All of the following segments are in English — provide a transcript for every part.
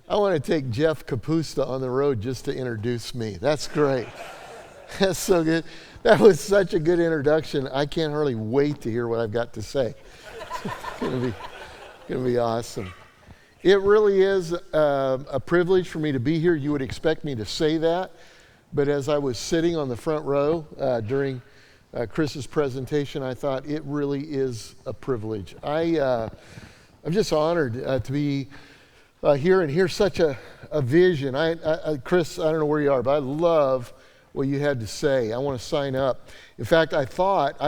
I want to take Jeff Capusta on the road just to introduce me. That's great. That's so good. That was such a good introduction. I can't hardly wait to hear what I've got to say. It's going to be awesome. It really is a privilege for me to be here. You would expect me to say that, but as I was sitting on the front row during Chris's presentation, I thought it really is a privilege. I'm just honored to be here and hear such a vision. Chris, I don't know where you are, but I love what you had to say. I want to sign up. In fact, I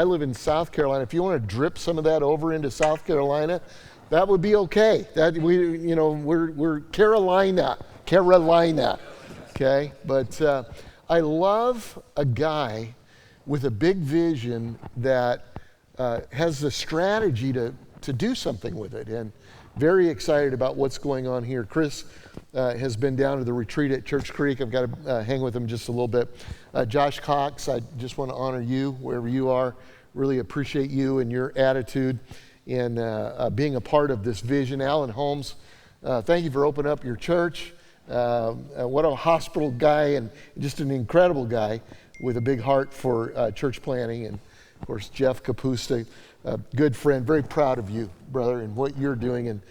live in South Carolina. If you want to drip some of that over into South Carolina, that would be okay. We're Carolina, okay? But I love a guy with a big vision that has the strategy to do something with it, and very excited about what's going on here. Chris has been down to the retreat at Church Creek. I've got to hang with him just a little bit. Josh Cox, I just want to honor you wherever you are. Really appreciate you and your attitude in being a part of this vision. Alan Holmes, thank you for opening up your church. What a hospital guy, and just an incredible guy with a big heart for church planting. And of course, Jeff Capusta, a good friend, very proud of you, brother, and what you're doing and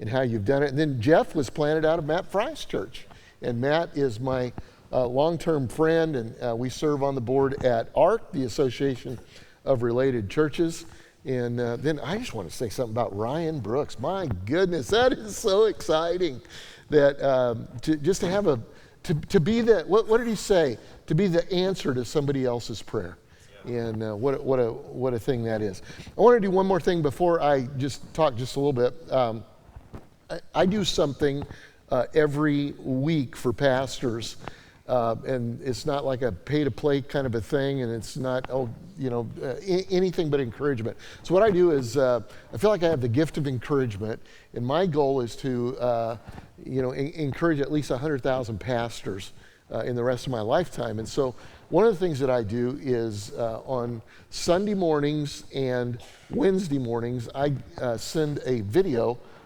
how you've done it. And then Jeff was planted out of Matt Fry's church. And Matt is my long-term friend, and we serve on the board at ARC, the Association of Related Churches. And then I just want to say something about Ryan Brooks. My goodness, that is so exciting that to be the, what did he say? To be the answer to somebody else's prayer. And what a thing that is. I want to do one more thing before I just talk just a little bit. I do something every week for pastors, and it's not like a pay-to-play kind of a thing, and it's not anything but encouragement. So what I do is I feel like I have the gift of encouragement, and my goal is to encourage at least 100,000 pastors in the rest of my lifetime. And so one of the things that I do is on Sunday mornings and Wednesday mornings, I send a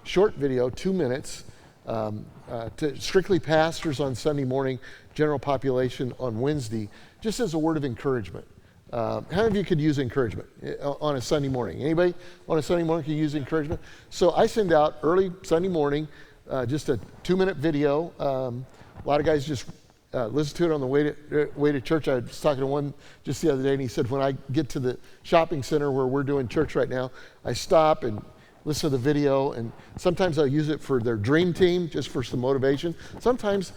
short video, 2 minutes, to strictly pastors on Sunday morning, general population on Wednesday, just as a word of encouragement. How many of you could use encouragement on a Sunday morning? Anybody on a Sunday morning could use encouragement? So I send out early Sunday morning just a 2-minute video. A lot of guys just listen to it on the way to church. I was talking to one just the other day, and he said, when I get to the shopping center where we're doing church right now, I stop and listen to the video, and sometimes I'll use it for their dream team, just for some motivation. Sometimes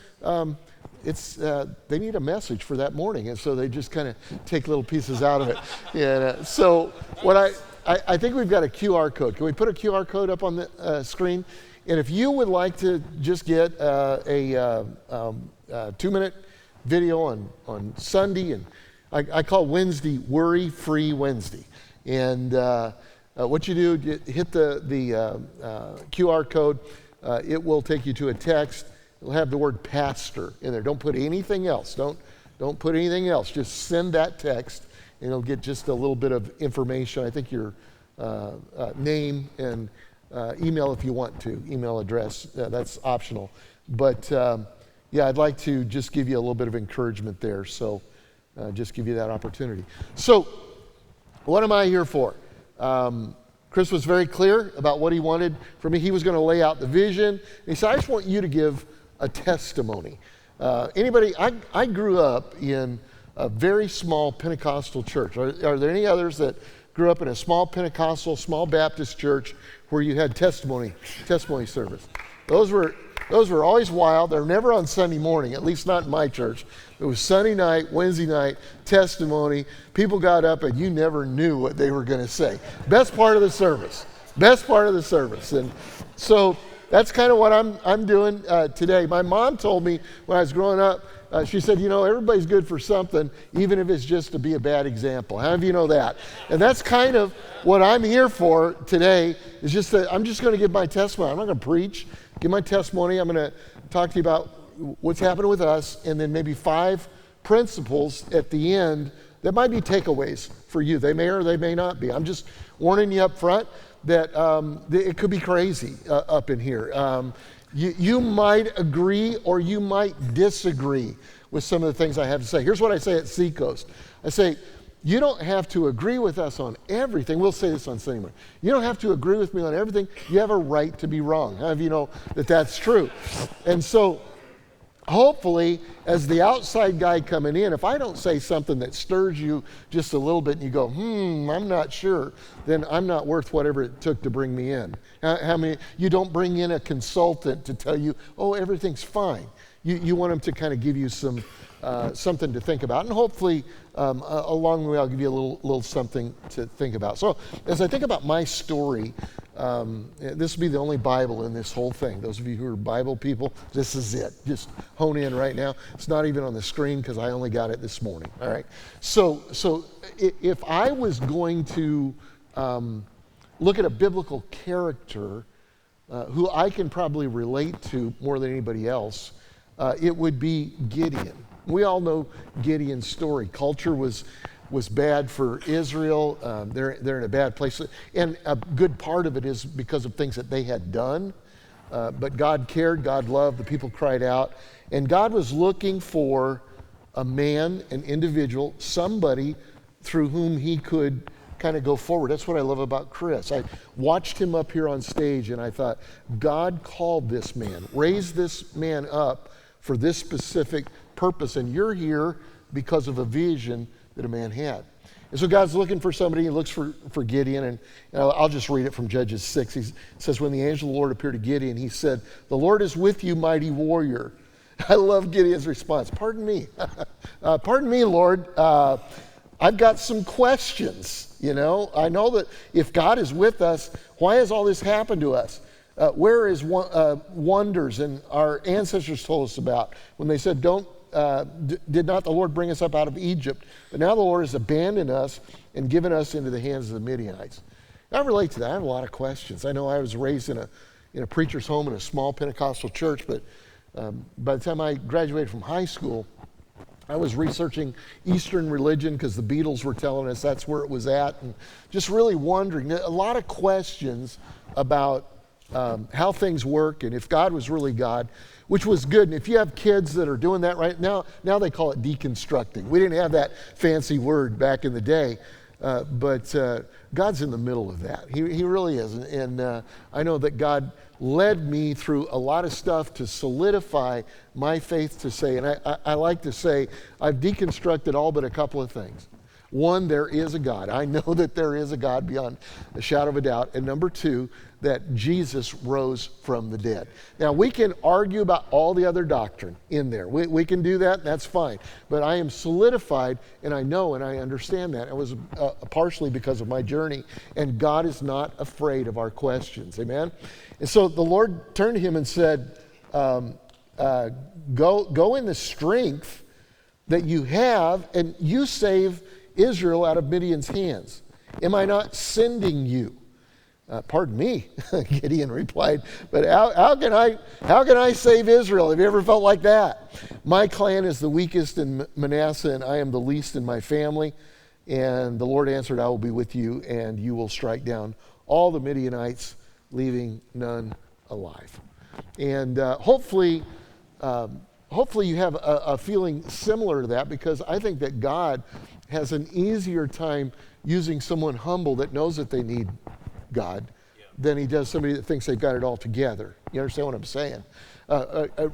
they need a message for that morning, and so they just kind of take little pieces out of it. And so what I think we've got a QR code. Can we put a QR code up on the screen? And if you would like to just get a 2-minute video on Sunday, and I call Wednesday Worry-Free Wednesday. And what you do, hit the QR code. It will take you to a text. It'll have the word pastor in there. Don't put anything else. Don't put anything else. Just send that text, and it'll get just a little bit of information. I think your name and email if you want to, email address. That's optional. But I'd like to just give you a little bit of encouragement there. So just give you that opportunity. So what am I here for? Chris was very clear about what he wanted from me. He was going to lay out the vision. And he said, I just want you to give a testimony. Anybody, I grew up in a very small Pentecostal church. Are there any others that grew up in a small Pentecostal, small Baptist church where you had testimony service? Those were always wild. They're never on Sunday morning, at least not in my church. It was Sunday night, Wednesday night, testimony. People got up and you never knew what they were going to say. Best part of the service. And so that's kind of what I'm doing today. My mom told me when I was growing up, she said, everybody's good for something, even if it's just to be a bad example. How many of you know that? And that's kind of what I'm here for today, is just that I'm just going to give my testimony. I'm not going to preach. Give my testimony. I'm going to talk to you about what's happening with us, and then maybe 5 principles at the end that might be takeaways for you. They may or they may not be. I'm just warning you up front that it could be crazy up in here. You might agree or you might disagree with some of the things I have to say. Here's what I say at Seacoast. I say, you don't have to agree with us on everything. We'll say this on Sunday morning. You don't have to agree with me on everything. You have a right to be wrong. How do you know that that's true? And so hopefully, as the outside guy coming in, if I don't say something that stirs you just a little bit and you go, I'm not sure, then I'm not worth whatever it took to bring me in. How many, you don't bring in a consultant to tell you, oh, everything's fine. You want them to kind of give you some something to think about. And hopefully, along the way, I'll give you a little something to think about. So as I think about my story, this will be the only Bible in this whole thing. Those of you who are Bible people, this is it. Just hone in right now. It's not even on the screen because I only got it this morning. All right. So if I was going to look at a biblical character who I can probably relate to more than anybody else, it would be Gideon. We all know Gideon's story. Culture was bad for Israel. They're in a bad place. And a good part of it is because of things that they had done. But God cared, God loved, the people cried out. And God was looking for a man, an individual, somebody through whom he could kind of go forward. That's what I love about Chris. I watched him up here on stage and I thought, God called this man, raised this man up for this specific purpose, and you're here because of a vision that a man had. And so God's looking for somebody. He looks for Gideon, and I'll just read it from Judges 6. He says, when the angel of the Lord appeared to Gideon, he said, the Lord is with you, mighty warrior. I love Gideon's response. Pardon me. Pardon me, Lord. I've got some questions. I know that if God is with us, why has all this happened to us? Where is wonders and our ancestors told us about when they said, did not the Lord bring us up out of Egypt? But now the Lord has abandoned us and given us into the hands of the Midianites. I relate to that. I have a lot of questions. I know I was raised in a preacher's home in a small Pentecostal church, but by the time I graduated from high school, I was researching Eastern religion because the Beatles were telling us that's where it was at, and just really wondering, a lot of questions about how things work and if God was really God, which was good. And if you have kids that are doing that right now they call it deconstructing. We didn't have that fancy word back in the day, but God's in the middle of that. He really is. And I know that God led me through a lot of stuff to solidify my faith to say, and I like to say, I've deconstructed all but a couple of things. One, there is a God. I know that there is a God beyond a shadow of a doubt. And number two, that Jesus rose from the dead. Now, we can argue about all the other doctrine in there. We can do that, that's fine. But I am solidified, and I know and I understand that. It was partially because of my journey. And God is not afraid of our questions. Amen? And so the Lord turned to him and said, go in the strength that you have, and you save Israel out of Midian's hands. Am I not sending you? Pardon me, Gideon replied, but how can I save Israel? Have you ever felt like that? My clan is the weakest in Manasseh, and I am the least in my family. And the Lord answered, I will be with you, and you will strike down all the Midianites, leaving none alive. And hopefully you have a feeling similar to that, because I think that God has an easier time using someone humble that knows that they need God than he does somebody that thinks they've got it all together. You understand what I'm saying?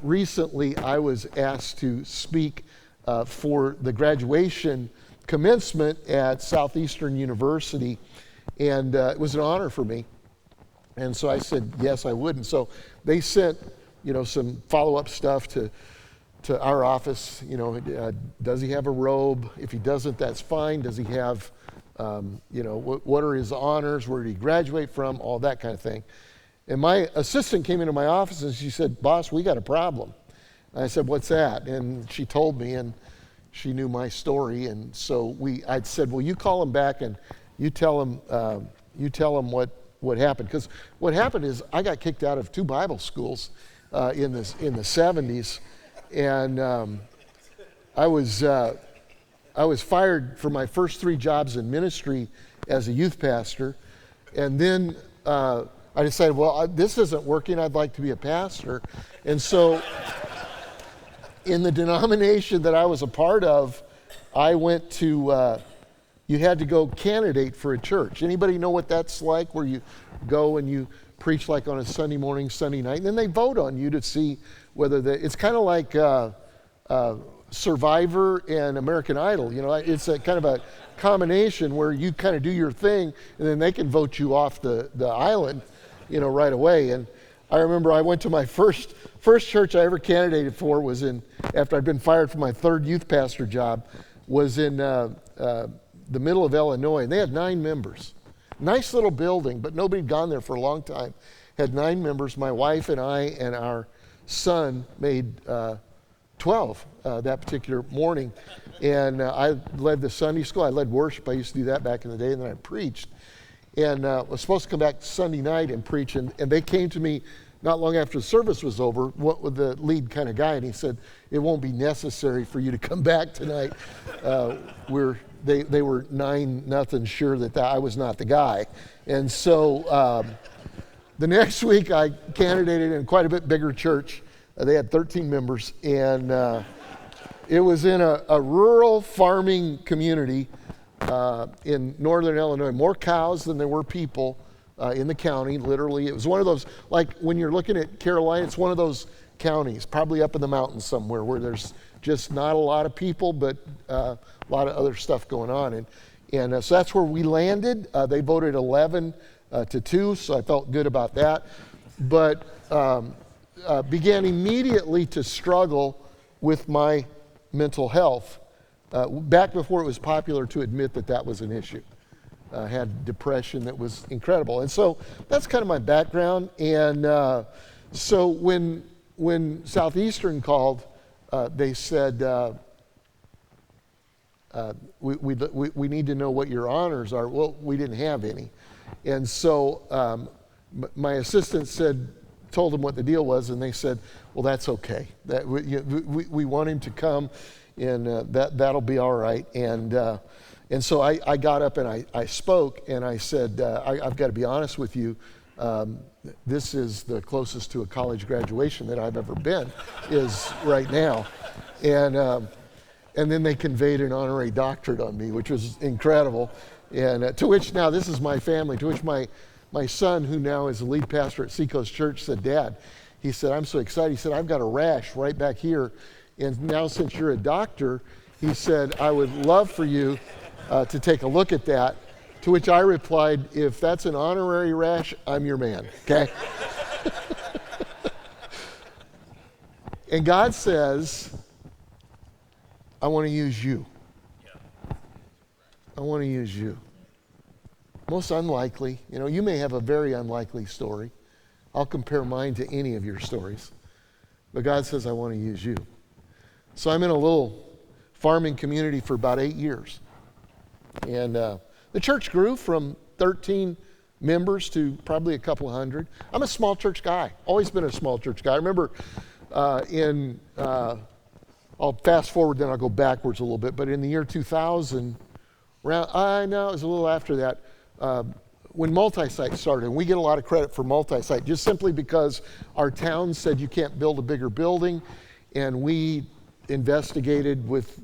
Recently, I was asked to speak for the graduation commencement at Southeastern University, and it was an honor for me. And so I said, yes, I would. And so they sent, some follow-up stuff to our office. Does he have a robe? If he doesn't, that's fine. Does he have, what are his honors? Where did he graduate from? All that kind of thing. And my assistant came into my office and she said, boss, we got a problem. And I said, what's that? And she told me, and she knew my story. And so I'd said, well, you call him back and you tell him what happened. Because what happened is I got kicked out of 2 Bible schools in the 70s. And I was fired for my first 3 jobs in ministry as a youth pastor. And then I decided, well, this isn't working. I'd like to be a pastor. And so in the denomination that I was a part of, I went to, you had to go candidate for a church. Anybody know what that's like, where you go and you preach like on a Sunday morning, Sunday night, and then they vote on you to see whether it's kind of like Survivor and American Idol. You know, it's a kind of a combination where you kind of do your thing, and then they can vote you off the island, you know, right away. And I remember I went to my first church I ever candidated for was after I'd been fired from my third youth pastor job, was in the middle of Illinois, and they had 9 members. Nice little building, but nobody had gone there for a long time. Had 9 members. My wife and I and our son made 12 that particular morning. And I led the Sunday school. I led worship. I used to do that back in the day, and then I preached. And was supposed to come back Sunday night and preach, and they came to me not long after the service was over, with the lead kind of guy, and he said, it won't be necessary for you to come back tonight. They were 9-0 sure that I was not the guy. And so the next week I candidated in quite a bit bigger church. They had 13 members, and it was in a rural farming community in northern Illinois. More cows than there were people in the county, literally. It was one of those, like when you're looking at Carolina, it's one of those counties, probably up in the mountains somewhere, where there's just not a lot of people, but a lot of other stuff going on. And so that's where we landed. They voted 11-2, so I felt good about that. But began immediately to struggle with my mental health, back before it was popular to admit that was an issue. Had depression that was incredible. And so that's kind of my background. And so when Southeastern called, they said, we need to know what your honors are. Well, we didn't have any. And so my assistant told them what the deal was, and they said, well, that's okay. That we want him to come, and that'll be all right. And so I got up and I spoke, and I said, I've got to be honest with you. This is the closest to a college graduation that I've ever been, is right now. And then they conveyed an honorary doctorate on me, which was incredible. And to which, now this is my family, to which my son, who now is the lead pastor at Seacoast Church, said, Dad, he said, I'm so excited. He said, I've got a rash right back here. And now since you're a doctor, he said, I would love for you to take a look at that. To which I replied, if that's an honorary rash, I'm your man, okay? And God says, I want to use you. I want to use you. Most unlikely, you may have a very unlikely story. I'll compare mine to any of your stories. But God says, I want to use you. So I'm in a little farming community for about 8 years. And the church grew from 13 members to probably a couple hundred. I'm a small church guy, always been a small church guy. I remember I'll fast forward, then I'll go backwards a little bit, but in the year 2000, it was a little after that, when multi-site started, and we get a lot of credit for multi-site, just simply because our town said you can't build a bigger building, and we investigated with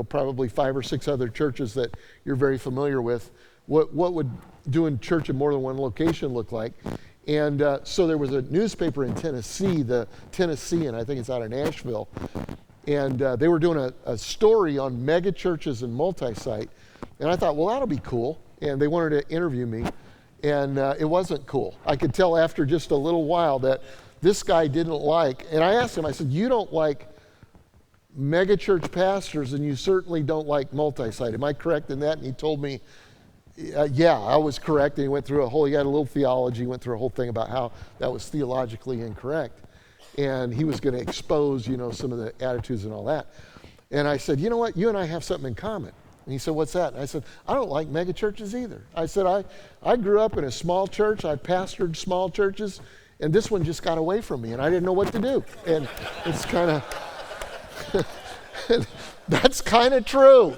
probably 5 or 6 other churches that you're very familiar with, what would doing church in more than one location look like. And so there was a newspaper in Tennessee, the Tennessean, I think it's out of Nashville, and they were doing a story on mega churches and multi-site. And I thought, well, that'll be cool. And they wanted to interview me, and it wasn't cool. I could tell after just a little while that this guy didn't like, and I asked him, I said, you don't like mega church pastors, and you certainly don't like multi-site. Am I correct in that? And he told me, yeah, I was correct. And he went through he had a little theology, went through a whole thing about how that was theologically incorrect. And he was going to expose, some of the attitudes and all that. And I said, you know what? You and I have something in common. And he said, what's that? And I said, I don't like mega churches either. I said, I grew up in a small church. I pastored small churches, and this one just got away from me, and I didn't know what to do. And it's kind of... That's kind of true.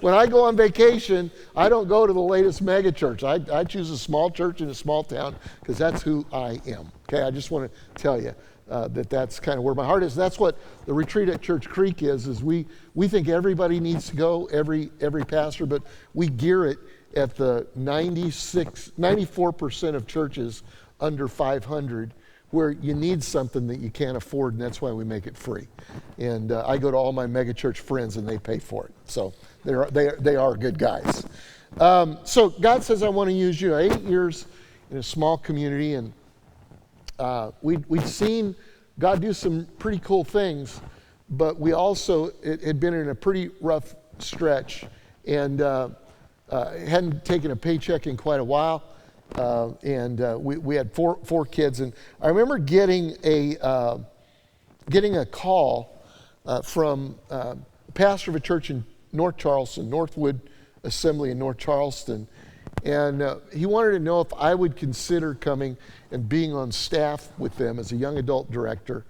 When I go on vacation, I don't go to the latest mega church. I choose a small church in a small town because that's who I am. Okay, I just want to tell you that's kind of where my heart is. That's what the retreat at Church Creek is we think everybody needs to go, every pastor, but we gear it at the 94% of churches under 500 where you need something that you can't afford, and that's why we make it free. And I go to all my megachurch friends, and they pay for it. So they are good guys. So God says, I want to use you. 8 years in a small community, and we'd seen God do some pretty cool things, but we also had been in a pretty rough stretch, and hadn't taken a paycheck in quite a while. We had four kids, and I remember getting a call from a pastor of a church in North Charleston, Northwood Assembly in North Charleston, and he wanted to know if I would consider coming and being on staff with them as a young adult director,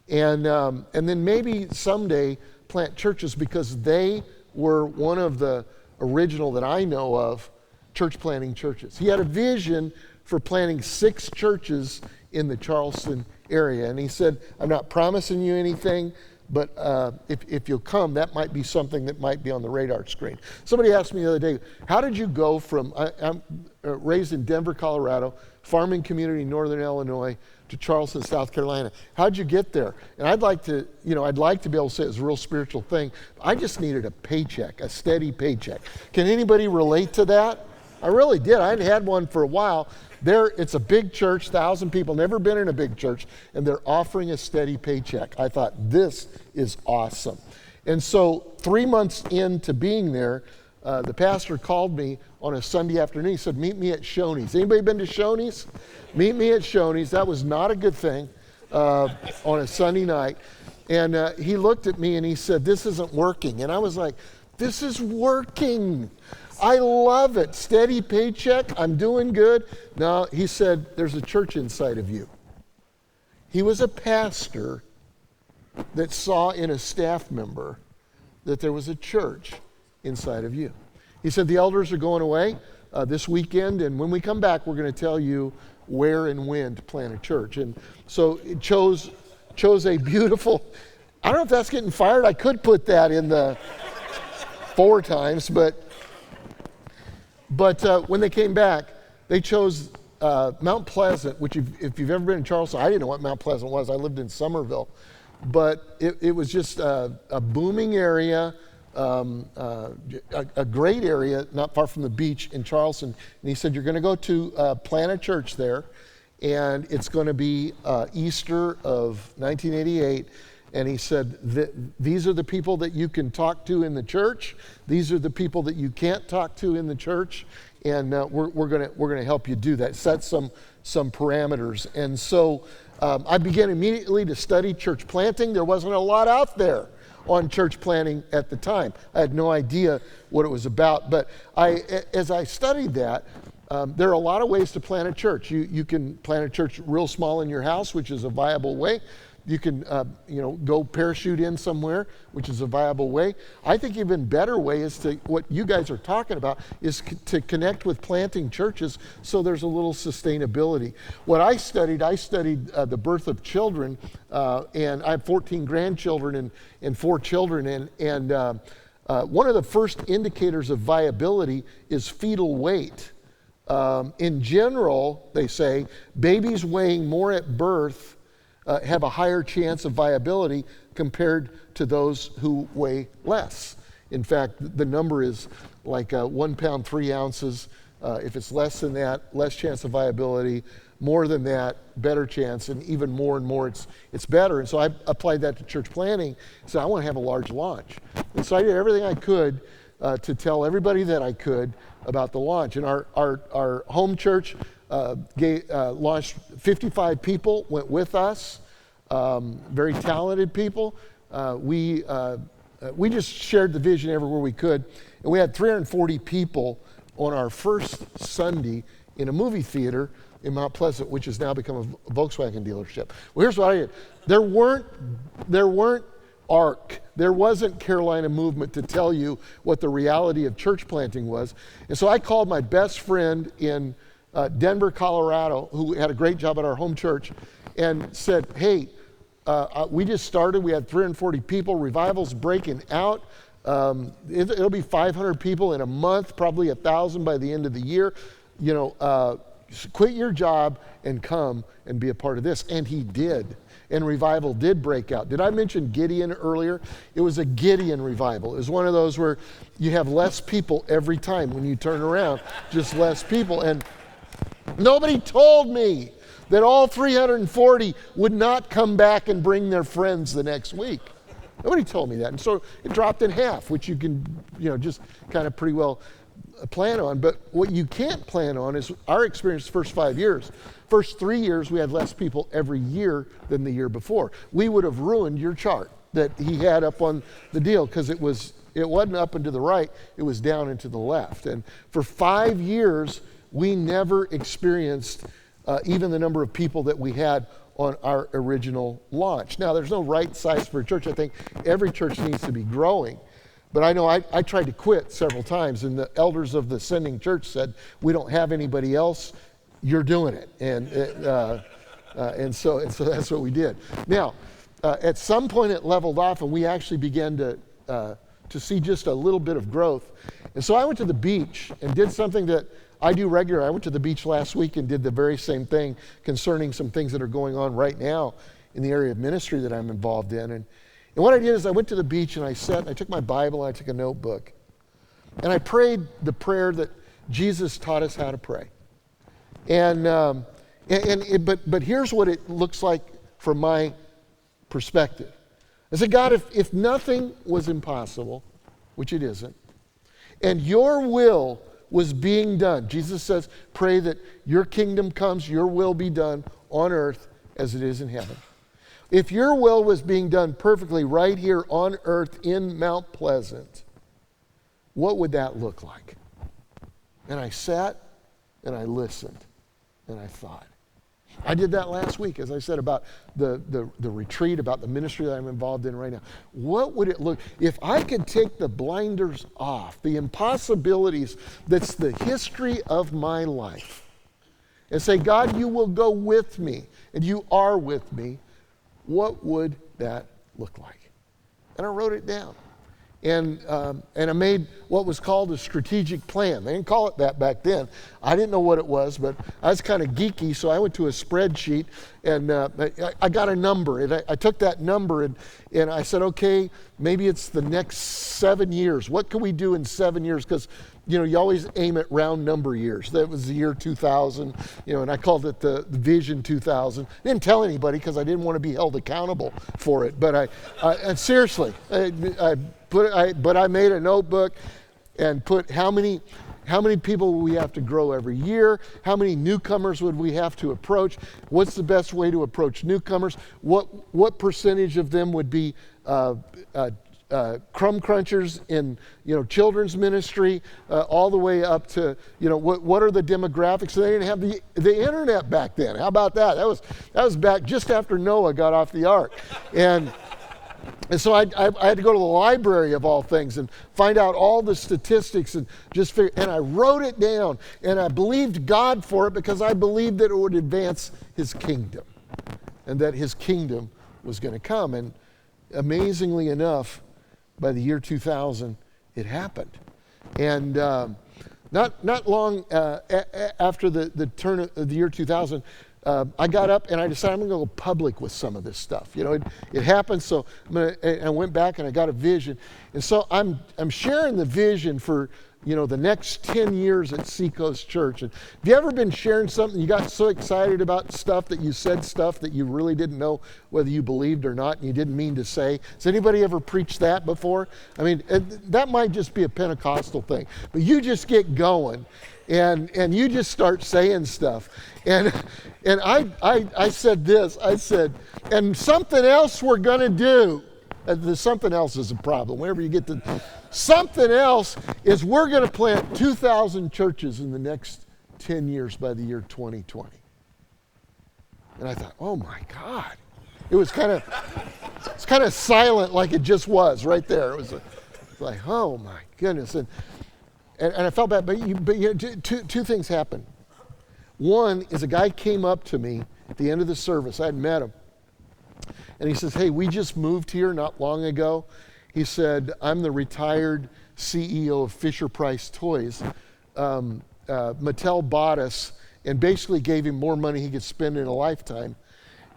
and then maybe someday plant churches, because they were one of the original that I know of church planting churches. He had a vision for planting 6 churches in the Charleston area. And he said, I'm not promising you anything, but if you'll come, that might be something that might be on the radar screen. Somebody asked me the other day, how did you go from, I'm raised in Denver, Colorado, farming community in northern Illinois, to Charleston, South Carolina. How'd you get there? And I'd like to be able to say it's a real spiritual thing. I just needed a paycheck, a steady paycheck. Can anybody relate to that? I really did. I hadn't had one for a while. It's a big church, 1,000 people, never been in a big church, and they're offering a steady paycheck. I thought, this is awesome. And so 3 months into being there, the pastor called me on a Sunday afternoon. He said, meet me at Shoney's. Anybody been to Shoney's? Meet me at Shoney's. That was not a good thing on a Sunday night. And he looked at me and he said, this isn't working. And I was like, this is working. I love it. Steady paycheck. I'm doing good. No, he said, there's a church inside of you. He was a pastor that saw in a staff member that there was a church inside of you. He said, the elders are going away this weekend, and when we come back, we're going to tell you where and when to plant a church. And so it chose a beautiful, I don't know if that's getting fired. I could put that in the 4 times, but when they came back, they chose Mount Pleasant, which if you've ever been in Charleston, I didn't know what Mount Pleasant was. I lived in Somerville. But it was just a booming area, a great area, not far from the beach in Charleston. And he said, you're going to go to plant a church there, and it's going to be Easter of 1988. And he said, these are the people that you can talk to in the church. These are the people that you can't talk to in the church. And we're going to help you do that, set some parameters. And so I began immediately to study church planting. There wasn't a lot out there on church planting at the time. I had no idea what it was about. But as I studied that, there are a lot of ways to plant a church. You can plant a church real small in your house, which is a viable way. You can, go parachute in somewhere, which is a viable way. I think even better way is to, what you guys are talking about, is to connect with planting churches so there's a little sustainability. What I studied the birth of children, and I have 14 grandchildren and 4 children, and one of the first indicators of viability is fetal weight. In general, they say, babies weighing more at birth have a higher chance of viability compared to those who weigh less. In fact, the number is like 1 pound, 3 ounces. If it's less than that, less chance of viability. More than that, better chance, and even more and more, it's better. And so I applied that to church planting. So I want to have a large launch. And so I did everything I could to tell everybody that I could about the launch. And our home church launched 55 people, went with us, very talented people. We just shared the vision everywhere we could. And we had 340 people on our first Sunday in a movie theater in Mount Pleasant, which has now become a Volkswagen dealership. Well, here's what I did. There weren't ARC there wasn't Carolina Movement to tell you what the reality of church planting was. And so I called my best friend in Denver, Colorado, who had a great job at our home church, and said, hey, we just started. We had 340 people. Revival's breaking out. It'll be 500 people in a month, probably 1,000 by the end of the year. Quit your job and come and be a part of this. And he did. And revival did break out. Did I mention Gideon earlier? It was a Gideon revival. It was one of those where you have less people every time when you turn around, just less people. And nobody told me that all 340 would not come back and bring their friends the next week. Nobody told me that. And so it dropped in half, which you can, just kind of pretty well plan on. But what you can't plan on is our experience the first 5 years. First 3 years, we had less people every year than the year before. We would have ruined your chart that he had up on the deal because it wasn't up and to the right, it was down and to the left. And for 5 years, we never experienced even the number of people that we had on our original launch. Now, there's no right size for a church. I think every church needs to be growing. But I know I tried to quit several times, and the elders of the sending church said, we don't have anybody else, you're doing it. And so that's what we did. Now, at some point it leveled off, and we actually began to see just a little bit of growth. And so I went to the beach and did something that I do regularly. I went to the beach last week and did the very same thing concerning some things that are going on right now in the area of ministry that I'm involved in. And what I did is I went to the beach and I sat and I took my Bible and I took a notebook. And I prayed the prayer that Jesus taught us how to pray. But here's what it looks like from my perspective. I said, God, if nothing was impossible, which it isn't, and your will was being done. Jesus says, pray that your kingdom comes, your will be done on earth as it is in heaven. If your will was being done perfectly right here on earth in Mount Pleasant, what would that look like? And I sat and I listened and I thought. I did that last week, as I said, about the retreat, about the ministry that I'm involved in right now. What would it look, if I could take the blinders off, the impossibilities that's the history of my life, and say, God, you will go with me, and you are with me, what would that look like? And I wrote it down. And I made what was called a strategic plan. They didn't call it that back then. I didn't know what it was, but I was kind of geeky, so I went to a spreadsheet, and I got a number. And I took that number, and I said, okay, maybe it's the next 7 years. What can we do in 7 years? Because, you always aim at round number years. That was the year 2000, and I called it the Vision 2000. I didn't tell anybody because I didn't want to be held accountable for it. But and seriously, but I made a notebook and put how many people would we have to grow every year? How many newcomers would we have to approach? What's the best way to approach newcomers? What percentage of them would be crumb crunchers in children's ministry, all the way up to what are the demographics? So they didn't have the internet back then. How about that? That was back just after Noah got off the ark, and so I had to go to the library of all things and find out all the statistics and just figure. And I wrote it down, and I believed God for it because I believed that it would advance His kingdom, and that His kingdom was going to come. And amazingly enough, by the year 2000, it happened. And not long after the turn of the year 2000, I got up and I decided I'm going to go public with some of this stuff. It happened, so I went back and I got a vision. And so I'm sharing the vision for the next 10 years at Seacoast Church. And have you ever been sharing something, you got so excited about stuff that you said stuff that you really didn't know whether you believed or not, and you didn't mean to say? Has anybody ever preached that before? I mean, that might just be a Pentecostal thing, but you just get going and you just start saying stuff. And I said this, I said, and something else we're going to do. The something else is a problem. Whenever you get to something else is we're going to plant 2,000 churches in the next 10 years by the year 2020. And I thought, oh my God, It was kind of silent, like it just was right there. It was like, oh my goodness. And I felt bad, but two things happened. One is a guy came up to me at the end of the service. I hadn't met him. And he says, hey, we just moved here not long ago. He said, I'm the retired CEO of Fisher-Price Toys. Mattel bought us and basically gave him more money he could spend in a lifetime.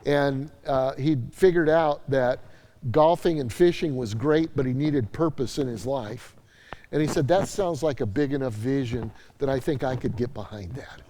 And he figured out that golfing and fishing was great, but he needed purpose in his life. And he said, that sounds like a big enough vision that I think I could get behind that.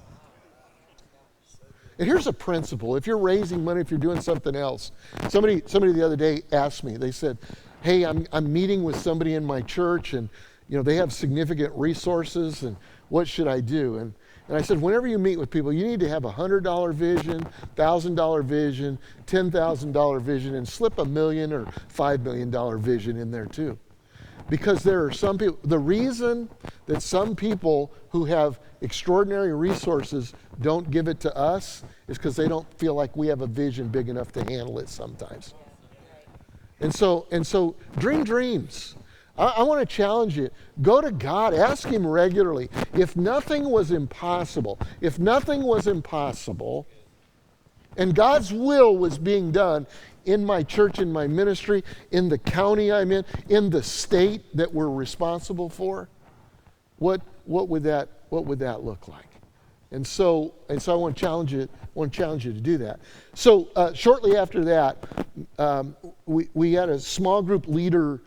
And here's a principle. If you're raising money, if you're doing something else, somebody the other day asked me, they said, hey, I'm meeting with somebody in my church, and they have significant resources, and what should I do? And I said, whenever you meet with people, you need to have a $100 vision, $1,000 vision, $10,000 vision, and slip $1 million or $5 million vision in there too. Because there are some people, the reason that some people who have extraordinary resources don't give it to us is because they don't feel like we have a vision big enough to handle it sometimes. And so dream dreams. I want to challenge you. Go to God. Ask Him regularly. If nothing was impossible, and God's will was being done in my church, in my ministry, in the county I'm in the state that we're responsible for, what would that look like? And so I want to challenge you to do that. So shortly after that, we had a small group leader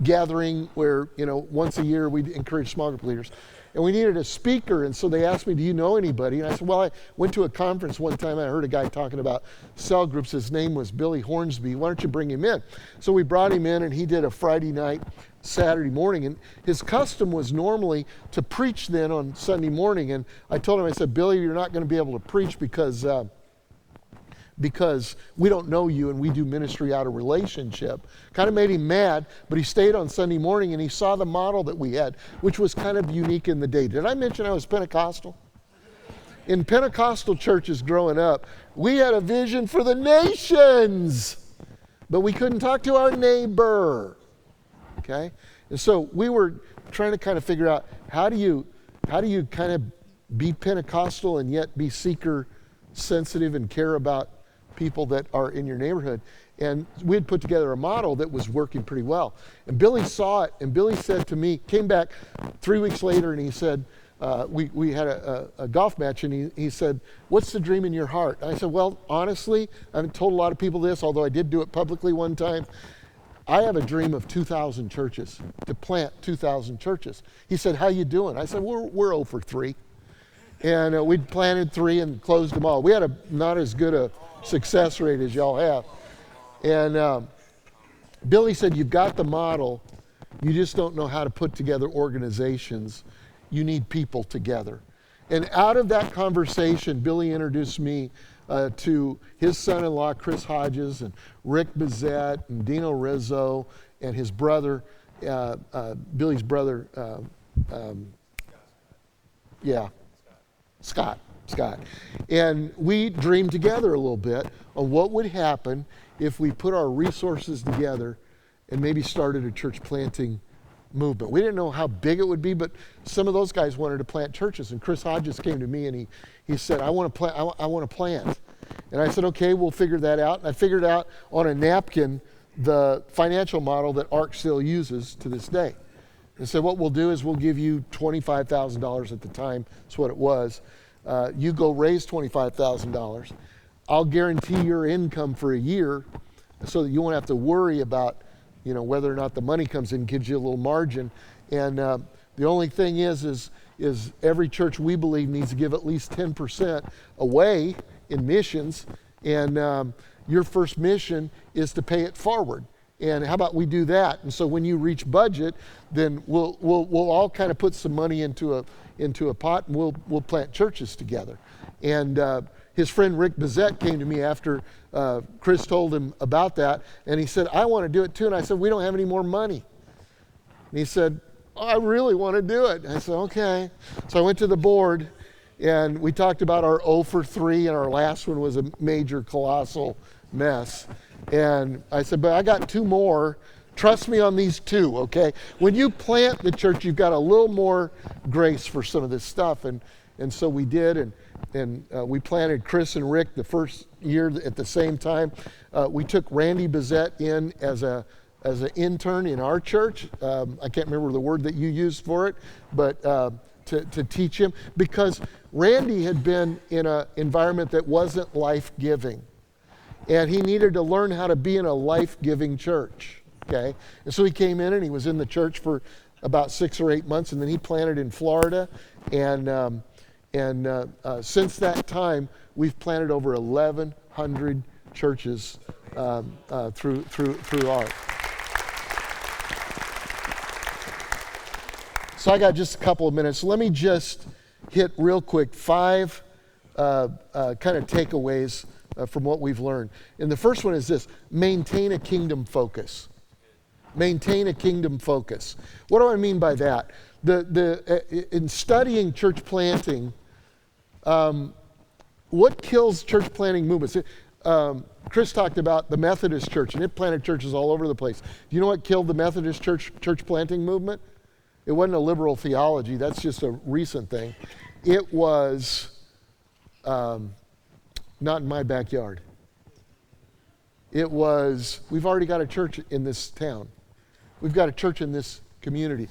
gathering where, once a year we encourage small group leaders. And we needed a speaker, and so they asked me, do you know anybody? And I said, well, I went to a conference one time, and I heard a guy talking about cell groups. His name was Billy Hornsby. Why don't you bring him in? So we brought him in, and he did a Friday night, Saturday morning. And his custom was normally to preach then on Sunday morning. And I told him, I said, Billy, you're not going to be able to preach because we don't know you and we do ministry out of relationship. Kind of made him mad, but he stayed on Sunday morning and he saw the model that we had, which was kind of unique in the day. Did I mention I was Pentecostal? In Pentecostal churches growing up, we had a vision for the nations, but we couldn't talk to our neighbor. Okay? And so we were trying to kind of figure out how do you kind of be Pentecostal and yet be seeker sensitive and care about people that are in your neighborhood. And we had put together a model that was working pretty well. And Billy saw it, and Billy said to me, came back 3 weeks later, and he said, we had a golf match, and he said, what's the dream in your heart? And I said, well, honestly, I haven't told a lot of people this, although I did do it publicly one time. I have a dream of 2,000 churches, to plant 2,000 churches. He said, how you doing? I said, we're 0 for 3. And we'd planted 3 and closed them all. We had not as good a success rate as y'all have. And Billy said, you've got the model, you just don't know how to put together organizations. You need people together. And out of that conversation, Billy introduced me to his son-in-law, Chris Hodges, and Rick Bezette, and Dino Rizzo, and his brother, Billy's brother, Scott. And we dreamed together a little bit on what would happen if we put our resources together and maybe started a church planting movement. We didn't know how big it would be, but some of those guys wanted to plant churches. And Chris Hodges came to me and he said, I want to plant. And I said, okay, we'll figure that out. And I figured out on a napkin the financial model that ARC still uses to this day. And said, what we'll do is we'll give you $25,000 at the time. That's what it was. You go raise $25,000. I'll guarantee your income for a year so that you won't have to worry about, whether or not the money comes in, gives you a little margin. And the only thing is every church, we believe, needs to give at least 10% away in missions. And your first mission is to pay it forward. And how about we do that? And so when you reach budget, then we'll all kind of put some money into a pot, and we'll plant churches together. And his friend Rick Bezette came to me after Chris told him about that, and he said, I want to do it too. And I said, we don't have any more money. And he said, I really want to do it. And I said, okay. So I went to the board, and we talked about our 0 for 3, and our last one was a major, colossal mess. And I said, but I got 2 more. Trust me on these 2, okay? When you plant the church, you've got a little more grace for some of this stuff. And so we did, and we planted Chris and Rick the first year at the same time. We took Randy Bazette in as an intern in our church. I can't remember the word that you used for it, but to teach him, because Randy had been in an environment that wasn't life-giving, and he needed to learn how to be in a life-giving church. Okay, and so he came in and he was in the church for about 6 or 8 months, and then he planted in Florida, and since that time we've planted over 1,100 churches through our. So I got just a couple of minutes. Let me just hit real quick 5 kind of takeaways from what we've learned. And the first one is this: maintain a kingdom focus. Maintain a kingdom focus. What do I mean by that? In studying church planting, what kills church planting movements? Chris talked about the Methodist Church, and it planted churches all over the place. Do you know what killed the Methodist church planting movement? It wasn't a liberal theology. That's just a recent thing. It was not in my backyard. It was, we've already got a church in this town. We've got a church in this community.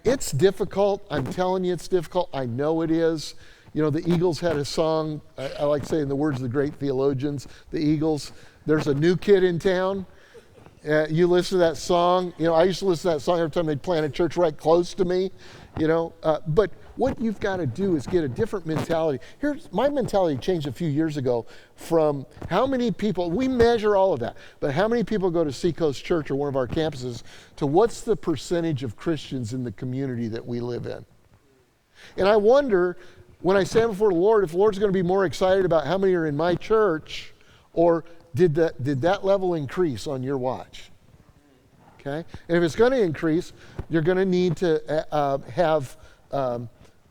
It's difficult. I'm telling you, it's difficult. I know it is. You know, the Eagles had a song. I like saying the words of the great theologians, the Eagles. There's a new kid in town. You listen to that song. You know, I used to listen to that song every time they'd plant a church right close to me. You know, but what you've got to do is get a different mentality. My mentality changed a few years ago from how many people, we measure all of that, but how many people go to Seacoast Church or one of our campuses, to what's the percentage of Christians in the community that we live in. And I wonder, when I stand before the Lord, if the Lord's going to be more excited about how many are in my church, or did that level increase on your watch? Okay? And if it's going to increase, you're going to need to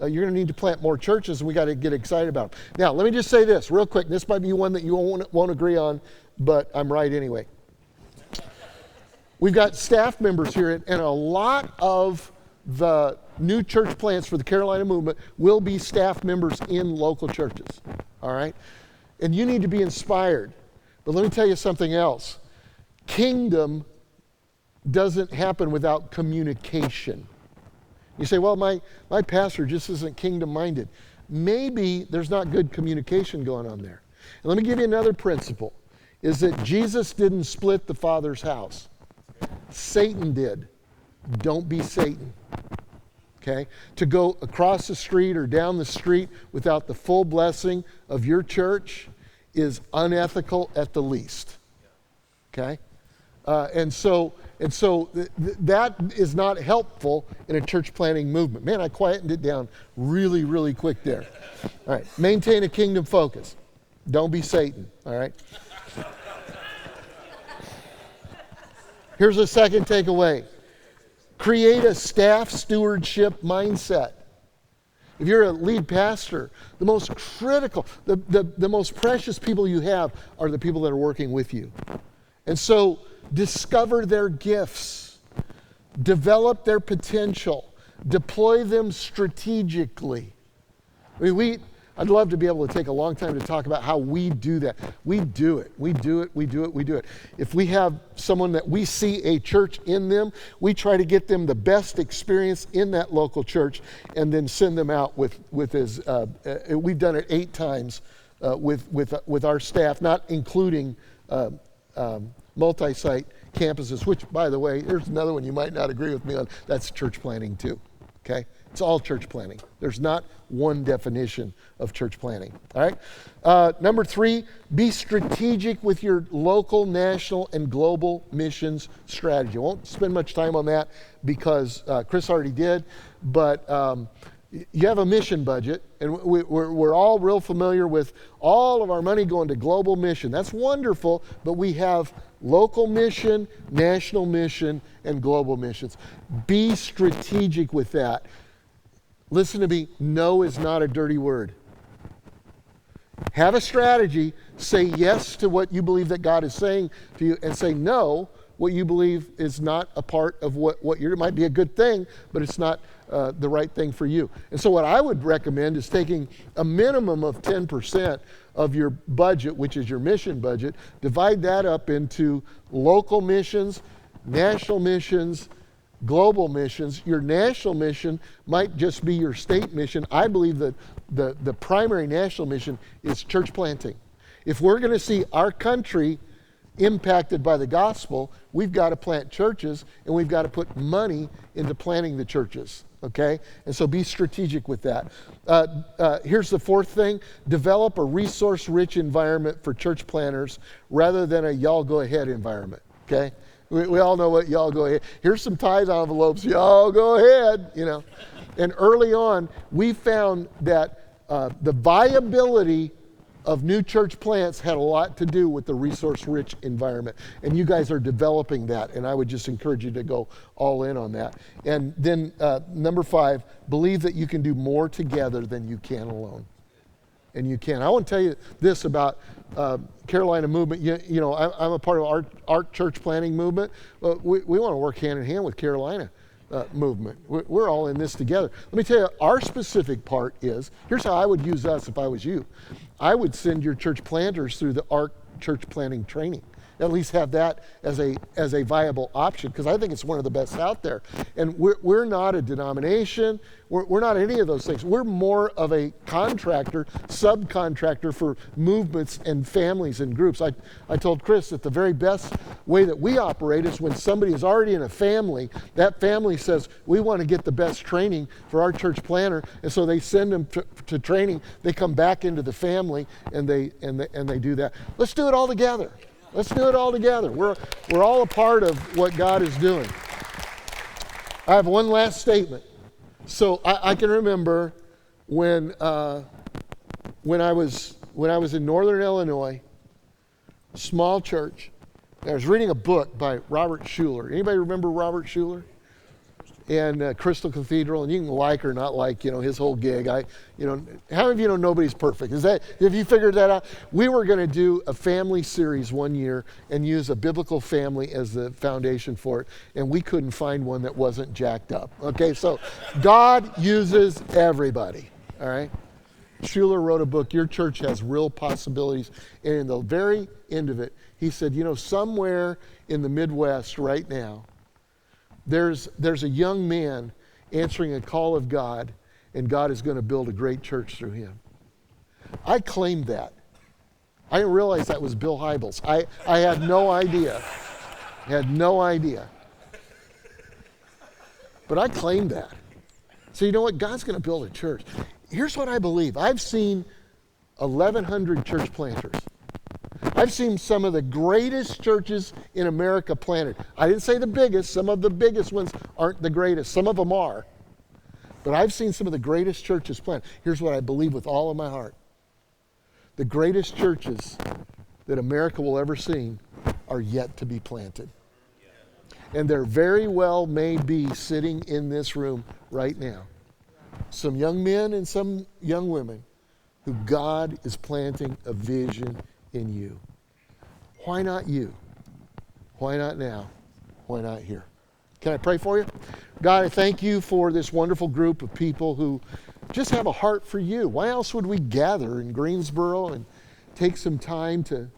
you're going to need to plant more churches, and we got to get excited about them. Now, let me just say this real quick. This might be one that you won't agree on, but I'm right anyway. We've got staff members here, and a lot of the new church plants for the Carolina movement will be staff members in local churches. All right? And you need to be inspired. But let me tell you something else. Kingdom doesn't happen without communication. You say, well, my pastor just isn't kingdom-minded. Maybe there's not good communication going on there. And let me give you another principle, is that Jesus didn't split the Father's house. Satan did. Don't be Satan. Okay? To go across the street or down the street without the full blessing of your church is unethical at the least. Okay? And so that is not helpful in a church planting movement. Man, I quietened it down really, really quick there. All right, maintain a kingdom focus. Don't be Satan, all right? Here's a second takeaway. Create a staff stewardship mindset. If you're a lead pastor, the most critical, the most precious people you have are the people that are working with you. And so discover their gifts, develop their potential, deploy them strategically. I mean, I'd love to be able to take a long time to talk about how we do that. We do it. If we have someone that we see a church in them, we try to get them the best experience in that local church and then send them out with we've done it 8 times with our staff, not including multi-site campuses, which, by the way, here's another one you might not agree with me on. That's church planting too, okay? It's all church planting. There's not one definition of church planting, all right? Number 3, be strategic with your local, national, and global missions strategy. I won't spend much time on that because Chris already did, but you have a mission budget, and we're all real familiar with all of our money going to global mission. That's wonderful, but we have local mission, national mission, and global missions. Be strategic with that. Listen to me, no is not a dirty word. Have a strategy. Say yes to what you believe that God is saying to you, and say no what you believe is not a part of what you're, it might be a good thing, but it's not the right thing for you. And so what I would recommend is taking a minimum of 10% of your budget, which is your mission budget, divide that up into local missions, national missions, global missions. Your national mission might just be your state mission. I believe that the primary national mission is church planting. If we're going to see our country impacted by the gospel, we've got to plant churches, and we've got to put money into planting the churches, okay? And so be strategic with that. Here's the fourth thing. Develop a resource-rich environment for church planters rather than a y'all go ahead environment, okay? We all know what y'all go ahead. Here's some tithe envelopes, y'all go ahead, you know. And early on, we found that the viability of new church plants had a lot to do with the resource-rich environment. And you guys are developing that, and I would just encourage you to go all in on that. And then number 5, believe that you can do more together than you can alone. And you can. I want to tell you this about Carolina movement. You know, I'm a part of our church planting movement. We want to work hand in hand with Carolina movement. We're all in this together. Let me tell you, our specific part is, here's how I would use us if I was you. I would send your church planters through the ARC church planting training. At least have that as a viable option, because I think it's one of the best out there. And we're not a denomination. We're not any of those things. We're more of a contractor, subcontractor for movements and families and groups. I told Chris that the very best way that we operate is when somebody is already in a family, that family says, we want to get the best training for our church planter, and so they send them to training. They come back into the family, and they do that. Let's do it all together. Let's do it all together. We're all a part of what God is doing. I have one last statement. So I can remember when I was in Northern Illinois, small church. I was reading a book by Robert Schuller. Anybody remember Robert Schuller? And Crystal Cathedral, and you can like or not like, his whole gig. How many of you know nobody's perfect? Have you figured that out? We were going to do a family series one year and use a biblical family as the foundation for it, and we couldn't find one that wasn't jacked up. Okay, so God uses everybody, all right? Schuller wrote a book, Your Church Has Real Possibilities, and in the very end of it, he said, somewhere in the Midwest right now, there's a young man answering a call of God, and God is going to build a great church through him. I claimed that. I didn't realize that was Bill Hybels. I had no idea. But I claimed that. So you know what? God's going to build a church. Here's what I believe. I've seen 1,100 church planters. I've seen some of the greatest churches in America planted. I didn't say the biggest. Some of the biggest ones aren't the greatest. Some of them are. But I've seen some of the greatest churches planted. Here's what I believe with all of my heart. The greatest churches that America will ever see are yet to be planted. And there very well may be sitting in this room right now some young men and some young women who God is planting a vision in you. Why not you? Why not now? Why not here? Can I pray for you? God, I thank you for this wonderful group of people who just have a heart for you. Why else would we gather in Greensboro and take some time to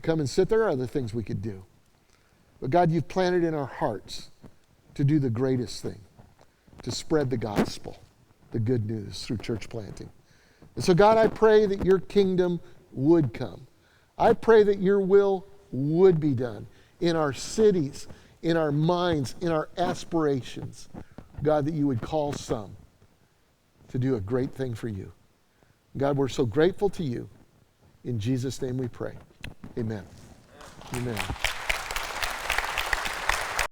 come and sit? There are other things we could do. But God, you've planted in our hearts to do the greatest thing, to spread the gospel, the good news through church planting. And so God, I pray that your kingdom would come. I pray that your will would be done in our cities, in our minds, in our aspirations. God, that you would call some to do a great thing for you. God, we're so grateful to you. In Jesus' name we pray. Amen. Amen.